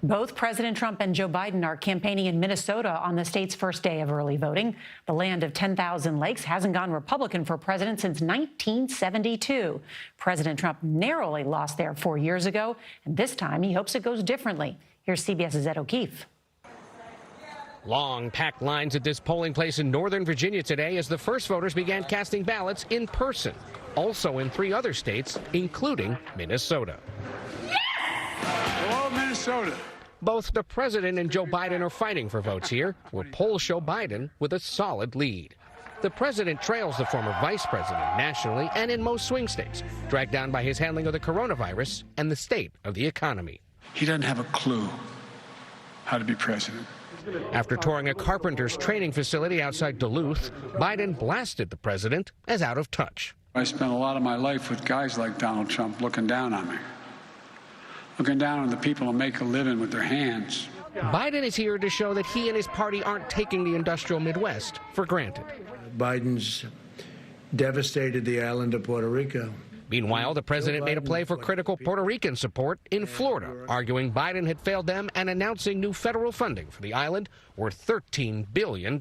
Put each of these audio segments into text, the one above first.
Both President Trump and Joe Biden are campaigning in Minnesota on the state's first day of early voting. The land of 10,000 lakes hasn't gone Republican for president since 1972. President Trump narrowly lost there 4 years ago, and this time he hopes it goes differently. Here's CBS's Ed O'Keefe. Long, packed lines at this polling place in Northern Virginia today as the first voters began casting ballots in person. Also in 3 other states, including Minnesota. Hello, Minnesota. Both the president and Joe Biden are fighting for votes here, where polls show Biden with a solid lead. The president trails the former vice president nationally and in most swing states, dragged down by his handling of the coronavirus and the state of the economy. He doesn't have a clue how to be president. After touring a carpenter's training facility outside Duluth, Biden blasted the president as out of touch. I spent a lot of my life with guys like Donald Trump looking down on me, looking down on the people who make a living with their hands. Biden is here to show that he and his party aren't taking the industrial Midwest for granted. Biden's devastated the island of Puerto Rico. Meanwhile, the president made a play for critical Puerto Rican support in Florida, arguing Biden had failed them and announcing new federal funding for the island worth $13 billion.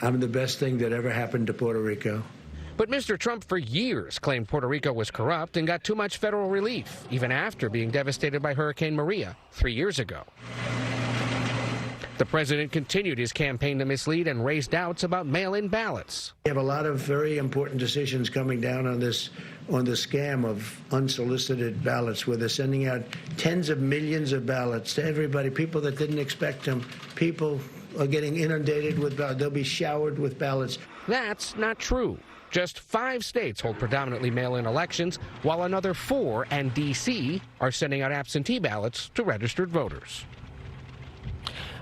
I'm the best thing that ever happened to Puerto Rico. But Mr. Trump for years claimed Puerto Rico was corrupt and got too much federal relief, even after being devastated by Hurricane Maria 3 years ago. The president continued his campaign to mislead and raise doubts about mail-in ballots. We have a lot of very important decisions coming down on the scam of unsolicited ballots, where they're sending out tens of millions of ballots to everybody, people that didn't expect them. People are getting inundated with ballots. They'll be showered with ballots. That's not true. Just 5 states hold predominantly mail-in elections, while another 4 and D.C. are sending out absentee ballots to registered voters.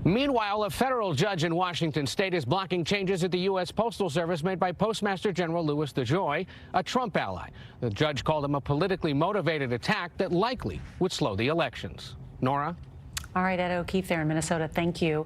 Meanwhile, a federal judge in Washington state is blocking changes at the U.S. Postal Service made by Postmaster General Louis DeJoy, a Trump ally. The judge called him a politically motivated attack that likely would slow the elections. Nora? All right, Ed O'Keefe there in Minnesota. Thank you.